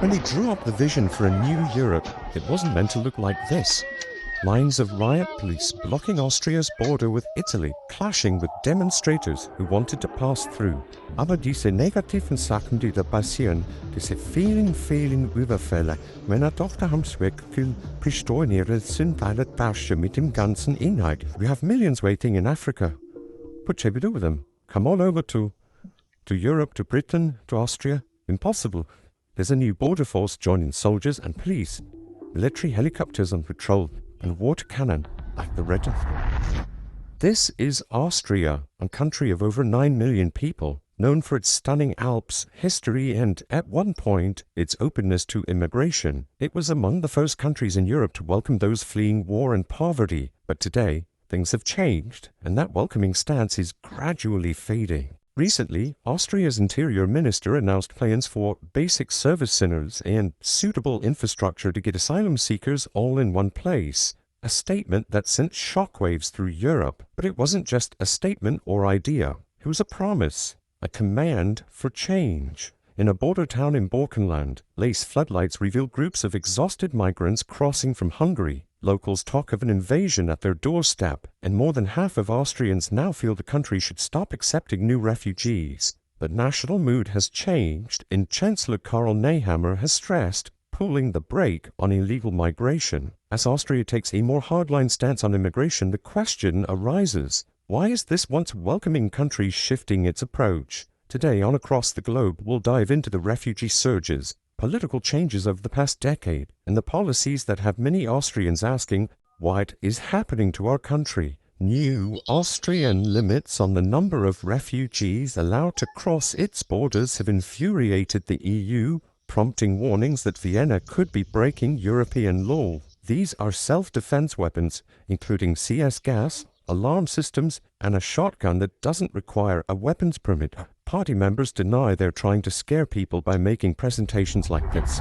When he drew up the vision for a new Europe, it wasn't meant to look like this. Lines of riot police blocking Austria's border with Italy, clashing with demonstrators who wanted to pass through. Aber diese negativen Sachen, die da passieren, diese vielen Überfälle, meiner Tochter haben's wirklich Pistolen sind alle Tasche mit dem ganzen Inhalt. We have millions waiting in Africa. What shall we do with them? Come all over to Europe, to Britain, to Austria? Impossible. There's a new border force joining soldiers and police, military helicopters on patrol, and water cannon like the Red. This is Austria, a country of over 9 million people, known for its stunning Alps, history, and, at one point, its openness to immigration. It was among the first countries in Europe to welcome those fleeing war and poverty, but today, things have changed, and that welcoming stance is gradually fading. Recently, Austria's interior minister announced plans for basic service centers and suitable infrastructure to get asylum seekers all in one place, a statement that sent shockwaves through Europe. But it wasn't just a statement or idea. It was a promise, a command for change. In a border town in Borkenland, lace floodlights revealed groups of exhausted migrants crossing from Hungary. Locals talk of an invasion at their doorstep, and more than half of Austrians now feel the country should stop accepting new refugees. The national mood has changed, and Chancellor Karl Nehammer has stressed pulling the brake on illegal migration. As Austria takes a more hardline stance on immigration, the question arises, why is this once welcoming country shifting its approach? Today on Across the Globe, we'll dive into the refugee surges, political changes of the past decade, and the policies that have many Austrians asking, what is happening to our country? New Austrian limits on the number of refugees allowed to cross its borders have infuriated the EU, prompting warnings that Vienna could be breaking European law. These are self-defense weapons, including CS gas, alarm systems, and a shotgun that doesn't require a weapons permit. Party members deny they're trying to scare people by making presentations like this.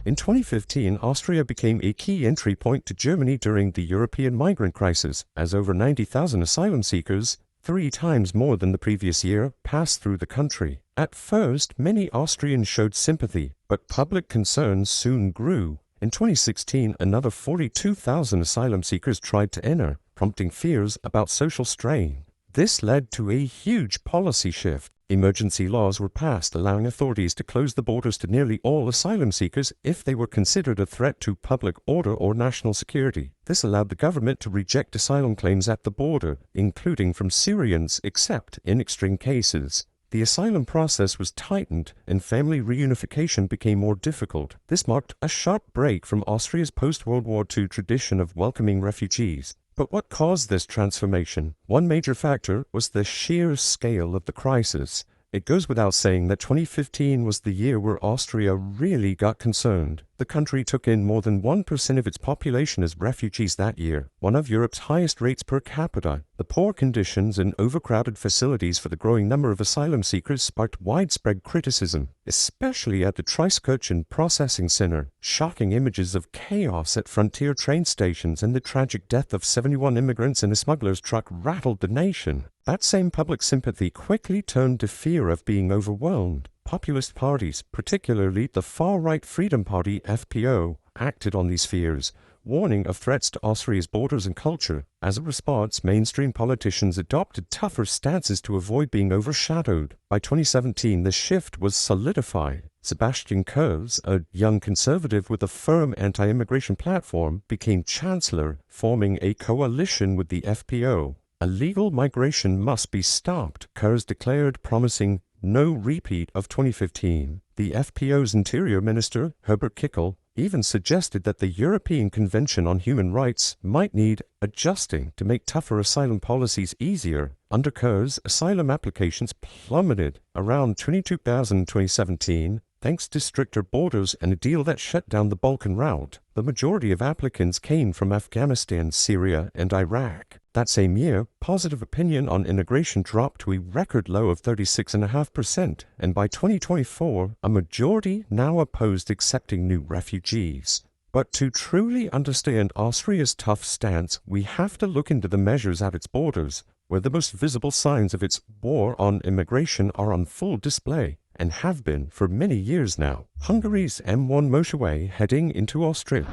In 2015, Austria became a key entry point to Germany during the European migrant crisis, as over 90,000 asylum seekers, 3 times more than the previous year, passed through the country. At first, many Austrians showed sympathy, but public concerns soon grew. In 2016, another 42,000 asylum seekers tried to enter, prompting fears about social strain. This led to a huge policy shift. Emergency laws were passed allowing authorities to close the borders to nearly all asylum seekers if they were considered a threat to public order or national security. This allowed the government to reject asylum claims at the border, including from Syrians, except in extreme cases. The asylum process was tightened and family reunification became more difficult. This marked a sharp break from Austria's post-World War II tradition of welcoming refugees. But what caused this transformation? One major factor was the sheer scale of the crisis. It goes without saying that 2015 was the year where Austria really got concerned. The country took in more than 1% of its population as refugees that year, one of Europe's highest rates per capita. The poor conditions and overcrowded facilities for the growing number of asylum seekers sparked widespread criticism, especially at the Triskirchen Processing Center. Shocking images of chaos at frontier train stations and the tragic death of 71 immigrants in a smuggler's truck rattled the nation. That same public sympathy quickly turned to fear of being overwhelmed. Populist parties, particularly the far-right Freedom Party (FPO), acted on these fears, warning of threats to Austria's borders and culture. As a response, mainstream politicians adopted tougher stances to avoid being overshadowed. By 2017, the shift was solidified. Sebastian Kurz, a young conservative with a firm anti-immigration platform, became chancellor, forming a coalition with the FPO. Illegal migration must be stopped, Kurz declared, promising no repeat of 2015. The FPO's Interior Minister, Herbert Kickl, even suggested that the European Convention on Human Rights might need adjusting to make tougher asylum policies easier. Under Kurz, asylum applications plummeted around 22,000 in 2017, thanks to stricter borders and a deal that shut down the Balkan route. The majority of applicants came from Afghanistan, Syria, and Iraq. That same year, positive opinion on immigration dropped to a record low of 36.5%, and by 2024, a majority now opposed accepting new refugees. But to truly understand Austria's tough stance, we have to look into the measures at its borders, where the most visible signs of its war on immigration are on full display. and have been for many years now. Hungary's M1 motorway heading into Austria.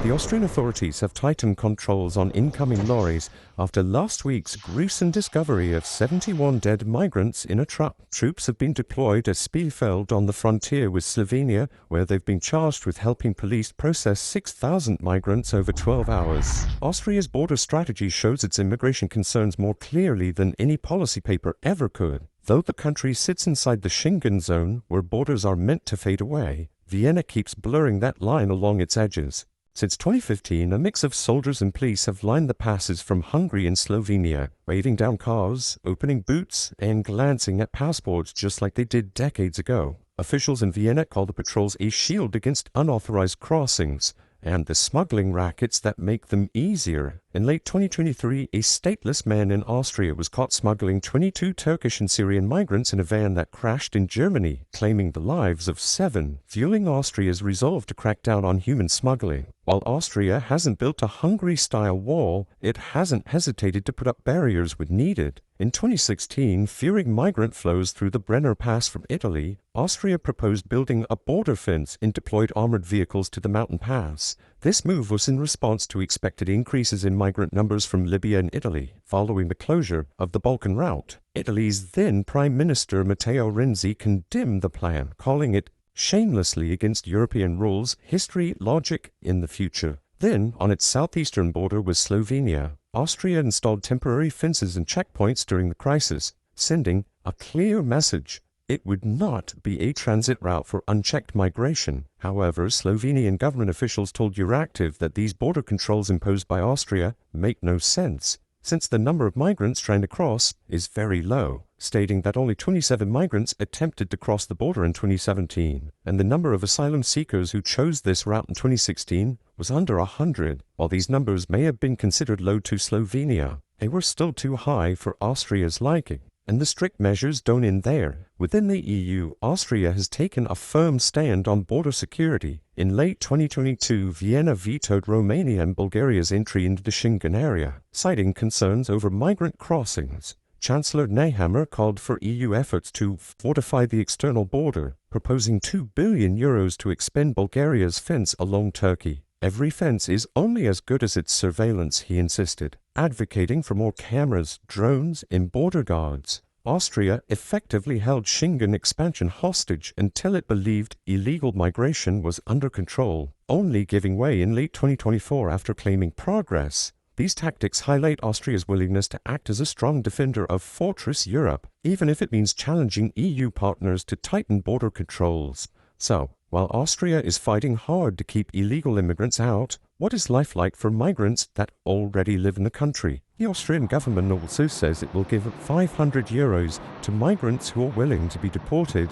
The Austrian authorities have tightened controls on incoming lorries after last week's gruesome discovery of 71 dead migrants in a truck. Troops have been deployed at Spielfeld on the frontier with Slovenia, where they've been charged with helping police process 6,000 migrants over 12 hours. Austria's border strategy shows its immigration concerns more clearly than any policy paper ever could. Though the country sits inside the Schengen zone, where borders are meant to fade away, Vienna keeps blurring that line along its edges. Since 2015, a mix of soldiers and police have lined the passes from Hungary and Slovenia, waving down cars, opening boots, and glancing at passports just like they did decades ago. Officials in Vienna call the patrols a shield against unauthorized crossings and the smuggling rackets that make them easier. In late 2023, a stateless man in Austria was caught smuggling 22 Turkish and Syrian migrants in a van that crashed in Germany, claiming the lives of 7, fueling Austria's resolve to crack down on human smuggling. While Austria hasn't built a Hungary-style wall, it hasn't hesitated to put up barriers when needed. In 2016, fearing migrant flows through the Brenner Pass from Italy, Austria proposed building a border fence and deployed armored vehicles to the mountain pass. This move was in response to expected increases in migrant numbers from Libya and Italy, following the closure of the Balkan route. Italy's then Prime Minister Matteo Renzi condemned the plan, calling it shamelessly against European rules, history, logic in the future. Then, on its southeastern border with Slovenia, Austria installed temporary fences and checkpoints during the crisis, sending a clear message. It would not be a transit route for unchecked migration. However, Slovenian government officials told Euractiv that these border controls imposed by Austria make no sense, since the number of migrants trying to cross is very low, stating that only 27 migrants attempted to cross the border in 2017, and the number of asylum seekers who chose this route in 2016 was under 100. While these numbers may have been considered low to Slovenia, they were still too high for Austria's liking. And the strict measures don't end there. Within the EU, Austria has taken a firm stand on border security. In late 2022, Vienna vetoed Romania and Bulgaria's entry into the Schengen area, citing concerns over migrant crossings. Chancellor Nehammer called for EU efforts to fortify the external border, proposing €2 billion to expand Bulgaria's fence along Turkey. Every fence is only as good as its surveillance, he insisted, advocating for more cameras, drones, and border guards. Austria effectively held Schengen expansion hostage until it believed illegal migration was under control, only giving way in late 2024 after claiming progress. These tactics highlight Austria's willingness to act as a strong defender of Fortress Europe, even if it means challenging EU partners to tighten border controls. So, while Austria is fighting hard to keep illegal immigrants out, what is life like for migrants that already live in the country? The Austrian government also says it will give €500 to migrants who are willing to be deported.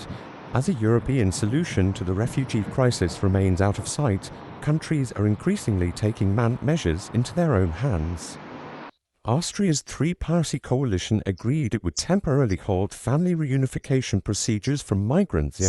As a European solution to the refugee crisis remains out of sight, countries are increasingly taking measures into their own hands. Austria's three-party coalition agreed it would temporarily halt family reunification procedures for migrants,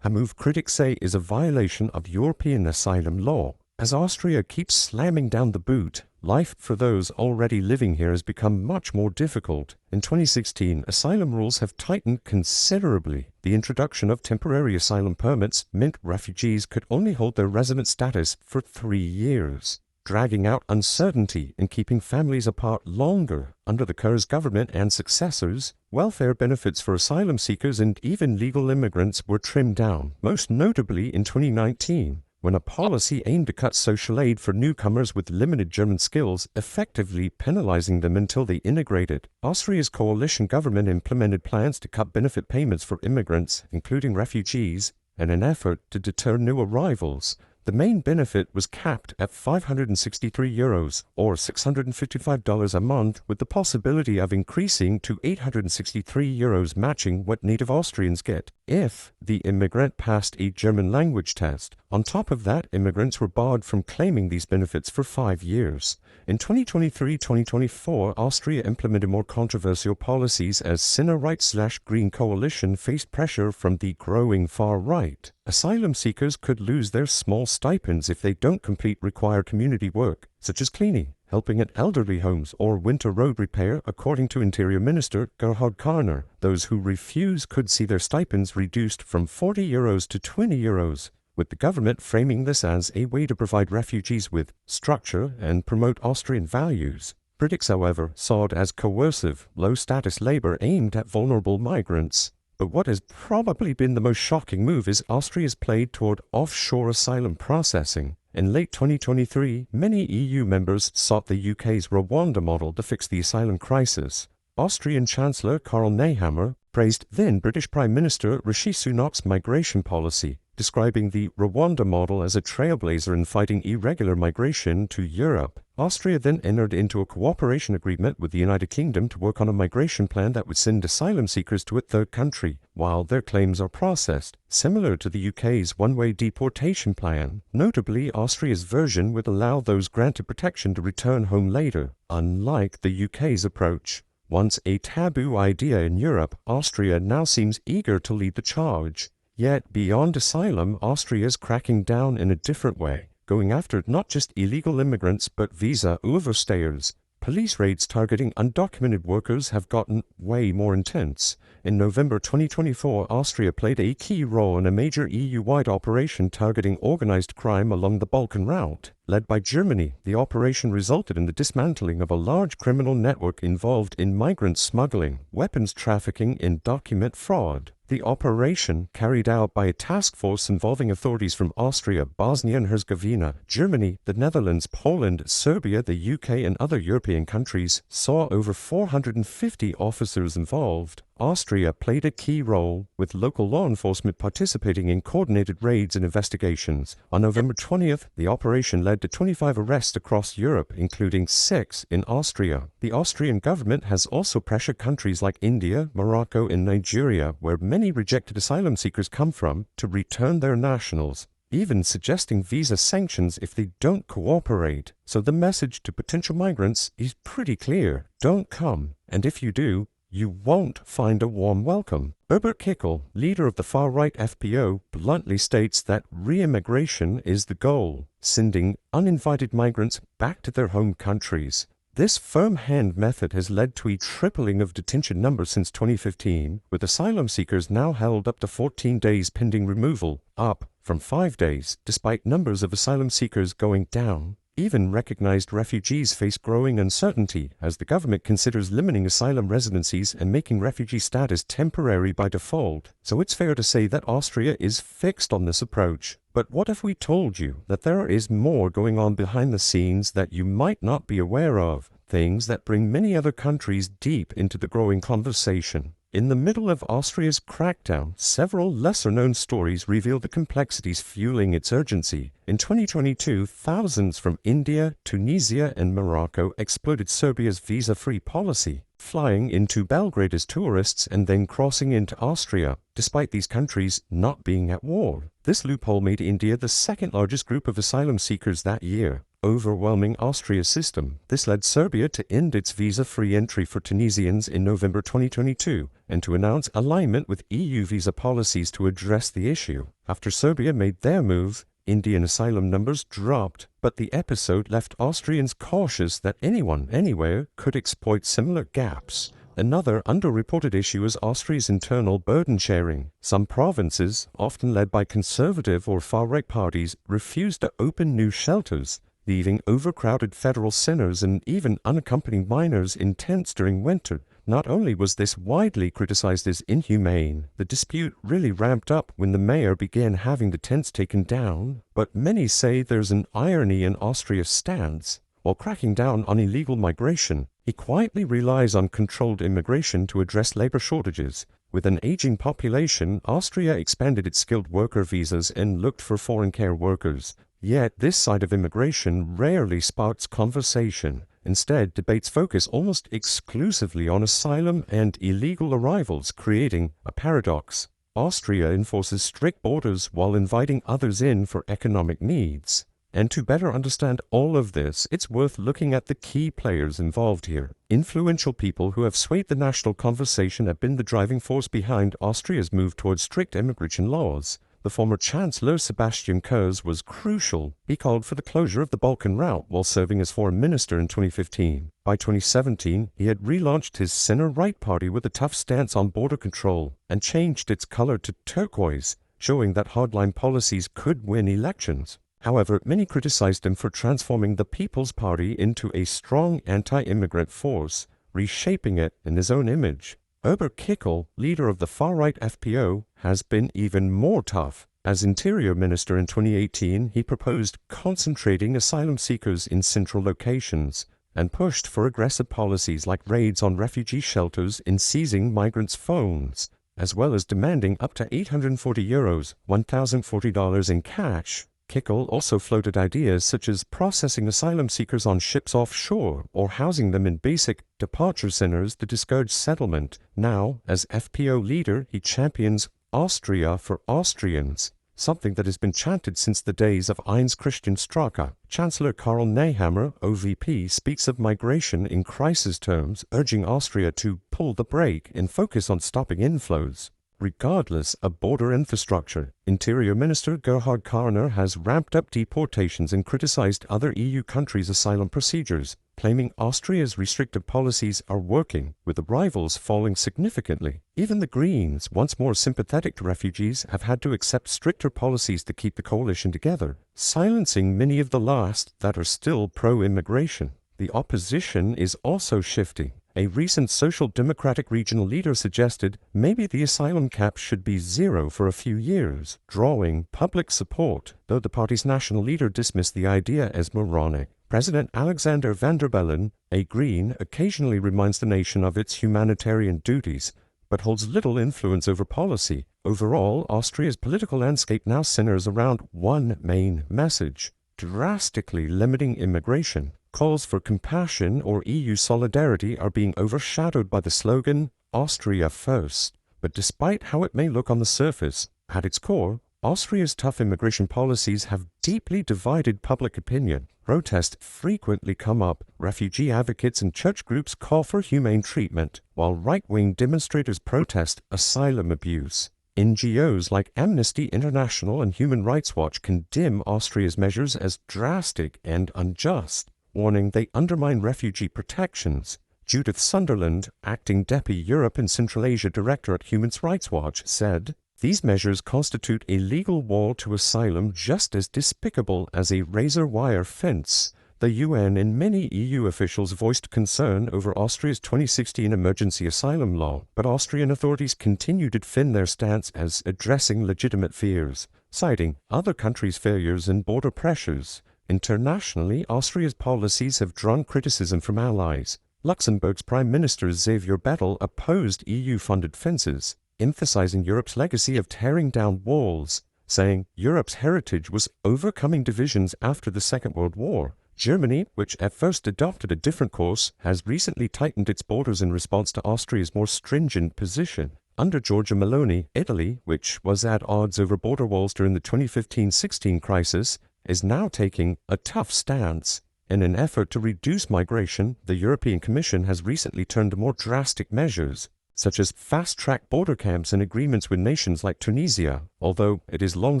a move critics say is a violation of European asylum law. As Austria keeps slamming down the boot, life for those already living here has become much more difficult. In 2016, asylum rules have tightened considerably. The introduction of temporary asylum permits meant refugees could only hold their resident status for 3 years, dragging out uncertainty and keeping families apart longer. Under the Kurz government and successors, welfare benefits for asylum seekers and even legal immigrants were trimmed down, most notably in 2019, when a policy aimed to cut social aid for newcomers with limited German skills, effectively penalizing them until they integrated. Austria's coalition government implemented plans to cut benefit payments for immigrants, including refugees, in an effort to deter new arrivals. The main benefit was capped at €563 or $655 a month, with the possibility of increasing to €863, matching what native Austrians get if the immigrant passed a German language test. On top of that, immigrants were barred from claiming these benefits for 5 years. In 2023-2024, Austria implemented more controversial policies as center-right/Green coalition faced pressure from the growing far right. Asylum seekers could lose their small stipends if they don't complete required community work, such as cleaning. helping at elderly homes or winter road repair, according to Interior Minister Gerhard Karner. Those who refuse could see their stipends reduced from €40 to €20, with the government framing this as a way to provide refugees with structure and promote Austrian values. Critics, however, saw it as coercive, low-status labor aimed at vulnerable migrants. But what has probably been the most shocking move is Austria's play toward offshore asylum processing. In late 2023, many EU members sought the UK's Rwanda model to fix the asylum crisis. Austrian Chancellor Karl Nehammer praised then British Prime Minister Rishi Sunak's migration policy, describing the Rwanda model as a trailblazer in fighting irregular migration to Europe. Austria then entered into a cooperation agreement with the United Kingdom to work on a migration plan that would send asylum seekers to a third country while their claims are processed, similar to the UK's one-way deportation plan. Notably, Austria's version would allow those granted protection to return home later, unlike the UK's approach. Once a taboo idea in Europe, Austria now seems eager to lead the charge. Yet, beyond asylum, Austria is cracking down in a different way, going after not just illegal immigrants but visa overstayers. Police raids targeting undocumented workers have gotten way more intense. In November 2024, Austria played a key role in a major EU-wide operation targeting organized crime along the Balkan route. Led by Germany, the operation resulted in the dismantling of a large criminal network involved in migrant smuggling, weapons trafficking, and document fraud. The operation, carried out by a task force involving authorities from Austria, Bosnia and Herzegovina, Germany, the Netherlands, Poland, Serbia, the UK, and other European countries, saw over 450 officers involved. Austria played a key role, with local law enforcement participating in coordinated raids and investigations. On November 20th, the operation led to 25 arrests across Europe, including 6 in Austria. The Austrian government has also pressured countries like India, Morocco, and Nigeria, where many rejected asylum seekers come from, to return their nationals, even suggesting visa sanctions if they don't cooperate. So the message to potential migrants is pretty clear. Don't come, and if you do, you won't find a warm welcome. Herbert Kickl, leader of the far-right FPO, bluntly states that re-immigration is the goal, sending uninvited migrants back to their home countries. This firm-hand method has led to a tripling of detention numbers since 2015, with asylum seekers now held up to 14 days pending removal, up from 5 days, despite numbers of asylum seekers going down. Even recognized refugees face growing uncertainty as the government considers limiting asylum residencies and making refugee status temporary by default. So it's fair to say that Austria is fixed on this approach. But what if we told you that there is more going on behind the scenes that you might not be aware of? Things that bring many other countries deep into the growing conversation. In the middle of Austria's crackdown, several lesser-known stories reveal the complexities fueling its urgency. In 2022, thousands from India, Tunisia, and Morocco exploited Serbia's visa-free policy, flying into Belgrade as tourists and then crossing into Austria, despite these countries not being at war. This loophole made India the second-largest group of asylum seekers that year, overwhelming Austria's system. This led Serbia to end its visa-free entry for Tunisians in November 2022 and to announce alignment with EU visa policies to address the issue. After Serbia made their move, Indian asylum numbers dropped, but the episode left Austrians cautious that anyone, anywhere, could exploit similar gaps. Another underreported issue is Austria's internal burden sharing. Some provinces, often led by conservative or far-right parties, refused to open new shelters, leaving overcrowded federal centers and even unaccompanied minors in tents during winter. Not only was this widely criticized as inhumane, the dispute really ramped up when the mayor began having the tents taken down, but many say there's an irony in Austria's stance. While cracking down on illegal migration, he quietly relies on controlled immigration to address labor shortages. With an aging population, Austria expanded its skilled worker visas and looked for foreign care workers. Yet this side of immigration rarely sparks conversation. Instead, debates focus almost exclusively on asylum and illegal arrivals, creating a paradox. Austria enforces strict borders while inviting others in for economic needs. And to better understand all of this, it's worth looking at the key players involved here. Influential people who have swayed the national conversation have been the driving force behind Austria's move towards strict immigration laws. The former Chancellor Sebastian Kurz was crucial. He called for the closure of the Balkan route while serving as foreign minister in 2015. By 2017, he had relaunched his center-right party with a tough stance on border control and changed its color to turquoise, showing that hardline policies could win elections. However, many criticized him for transforming the People's Party into a strong anti-immigrant force, reshaping it in his own image. Ober Kickl, leader of the far-right FPO, has been even more tough. As Interior Minister in 2018, he proposed concentrating asylum seekers in central locations and pushed for aggressive policies like raids on refugee shelters and seizing migrants' phones, as well as demanding up to €840, $1,040 in cash. Kickl also floated ideas such as processing asylum seekers on ships offshore or housing them in basic departure centers to discourage settlement. Now, as FPO leader, he champions Austria for Austrians, something that has been chanted since the days of Eins Christian Strache. Chancellor Karl Nehammer, OVP, speaks of migration in crisis terms, urging Austria to pull the brake and focus on stopping inflows. Regardless of border infrastructure, Interior Minister Gerhard Karner has ramped up deportations and criticized other EU countries' asylum procedures, claiming Austria's restrictive policies are working, with arrivals falling significantly. Even the Greens, once more sympathetic to refugees, have had to accept stricter policies to keep the coalition together, silencing many of the last that are still pro-immigration. The opposition is also shifting. A recent Social Democratic regional leader suggested maybe the asylum cap should be zero for a few years, drawing public support, though the party's national leader dismissed the idea as moronic. President Alexander Van der Bellen, a Green, occasionally reminds the nation of its humanitarian duties, but holds little influence over policy. Overall, Austria's political landscape now centers around one main message: drastically limiting immigration. Calls for compassion or EU solidarity are being overshadowed by the slogan, Austria first. But despite how it may look on the surface, at its core, Austria's tough immigration policies have deeply divided public opinion. Protests frequently come up. Refugee advocates and church groups call for humane treatment, while right-wing demonstrators protest asylum abuse. NGOs like Amnesty International and Human Rights Watch condemn Austria's measures as drastic and unjust, warning they undermine refugee protections. Judith Sunderland, acting Deputy Europe and Central Asia Director at Human Rights Watch, said, "These measures constitute a legal wall to asylum just as despicable as a razor-wire fence." The UN and many EU officials voiced concern over Austria's 2016 emergency asylum law, but Austrian authorities continue to defend their stance as addressing legitimate fears, citing other countries' failures and border pressures. Internationally, Austria's policies have drawn criticism from allies. Luxembourg's Prime Minister Xavier Bettel opposed EU-funded fences, emphasizing Europe's legacy of tearing down walls, saying Europe's heritage was overcoming divisions after the Second World War. Germany, which at first adopted a different course, has recently tightened its borders in response to Austria's more stringent position. Under Giorgia Meloni, Italy, which was at odds over border walls during the 2015-16 crisis, is now taking a tough stance. In an effort to reduce migration, the European Commission has recently turned to more drastic measures, such as fast-track border camps and agreements with nations like Tunisia, although it has long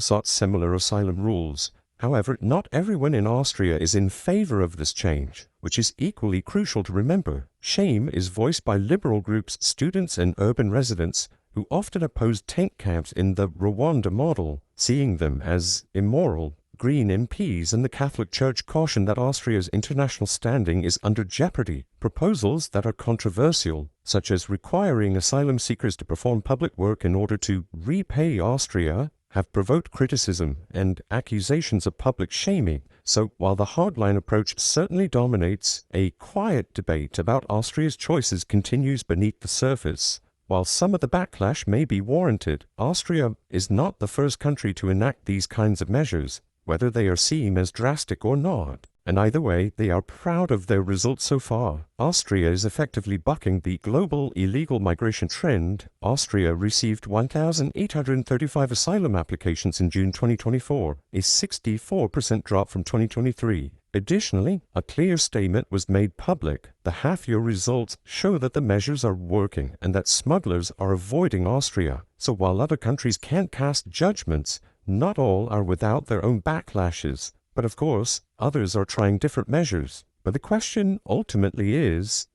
sought similar asylum rules. However, not everyone in Austria is in favor of this change, which is equally crucial to remember. Shame is voiced by liberal groups, students, and urban residents who often oppose tent camps in the Rwanda model, seeing them as immoral. Green MPs and the Catholic Church caution that Austria's international standing is under jeopardy. Proposals that are controversial, such as requiring asylum seekers to perform public work in order to repay Austria, have provoked criticism and accusations of public shaming. So while the hardline approach certainly dominates, a quiet debate about Austria's choices continues beneath the surface. While some of the backlash may be warranted, Austria is not the first country to enact these kinds of measures, whether they are seen as drastic or not. And either way, they are proud of their results so far. Austria is effectively bucking the global illegal migration trend. Austria received 1,835 asylum applications in June 2024, a 64% drop from 2023. Additionally, a clear statement was made public. The half-year results show that the measures are working and that smugglers are avoiding Austria. So while other countries can't cast judgments, Not all are without their own backlashes, but of course, others are trying different measures. But the question ultimately is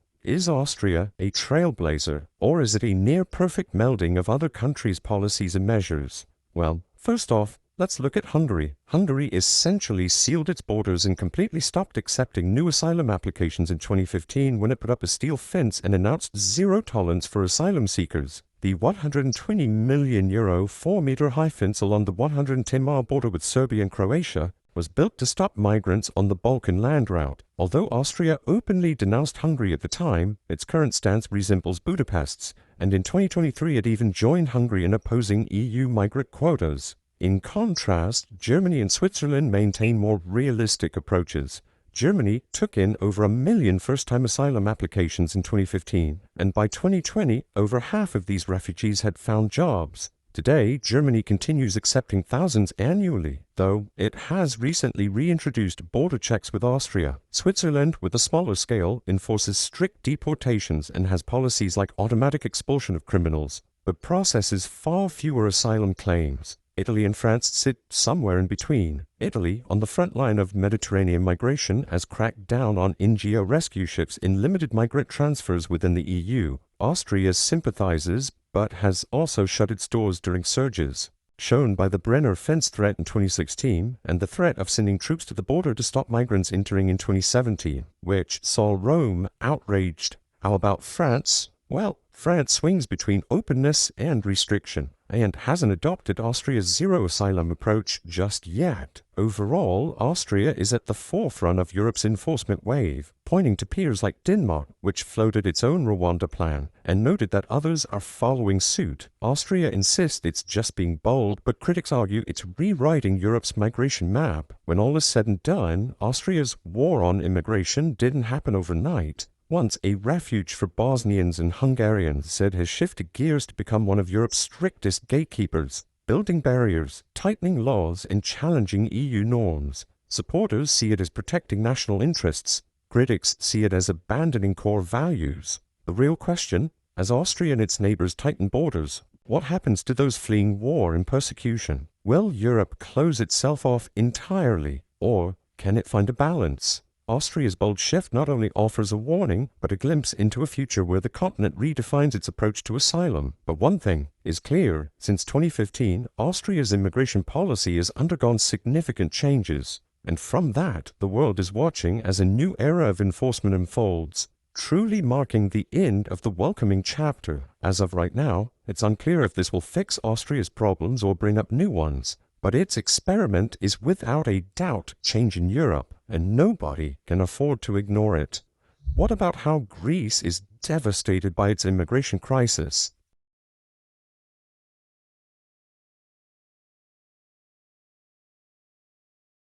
Austria a trailblazer, or is it a near-perfect melding of other countries' policies and measures? Well, first off, let's look at Hungary. Hungary essentially sealed its borders and completely stopped accepting new asylum applications in 2015 when it put up a steel fence and announced zero tolerance for asylum seekers. The €120 million 4-meter-high fence along the 110-mile border with Serbia and Croatia was built to stop migrants on the Balkan land route. Although Austria openly denounced Hungary at the time, its current stance resembles Budapest's, and in 2023 it even joined Hungary in opposing EU migrant quotas. In contrast, Germany and Switzerland maintain more realistic approaches. Germany took in over 1 million first-time asylum applications in 2015, and by 2020, over half of these refugees had found jobs. Today, Germany continues accepting thousands annually, though it has recently reintroduced border checks with Austria. Switzerland, with a smaller scale, enforces strict deportations and has policies like automatic expulsion of criminals, but processes far fewer asylum claims. Italy and France sit somewhere in between. Italy, on the front line of Mediterranean migration, has cracked down on NGO rescue ships in limited migrant transfers within the EU. Austria sympathizes, but has also shut its doors during surges, shown by the Brenner fence threat in 2016 and the threat of sending troops to the border to stop migrants entering in 2017, which saw Rome outraged. How about France? Well, France swings between openness and restriction, and hasn't adopted Austria's zero asylum approach just yet. Overall, Austria is at the forefront of Europe's enforcement wave, pointing to peers like Denmark, which floated its own Rwanda plan, and noted that others are following suit. Austria insists it's just being bold, but critics argue it's rewriting Europe's migration map. When all is said and done, Austria's war on immigration didn't happen overnight. Once a refuge for Bosnians and Hungarians, it has shifted gears to become one of Europe's strictest gatekeepers, building barriers, tightening laws, and challenging EU norms. Supporters see it as protecting national interests. Critics see it as abandoning core values. The real question, as Austria and its neighbors tighten borders, what happens to those fleeing war and persecution? Will Europe close itself off entirely, or can it find a balance? Austria's bold shift not only offers a warning, but a glimpse into a future where the continent redefines its approach to asylum. But one thing is clear: since 2015, Austria's immigration policy has undergone significant changes. And from that, the world is watching as a new era of enforcement unfolds, truly marking the end of the welcoming chapter. As of right now, it's unclear if this will fix Austria's problems or bring up new ones. But its experiment is without a doubt changing Europe, and nobody can afford to ignore it. What about how Greece is devastated by its immigration crisis?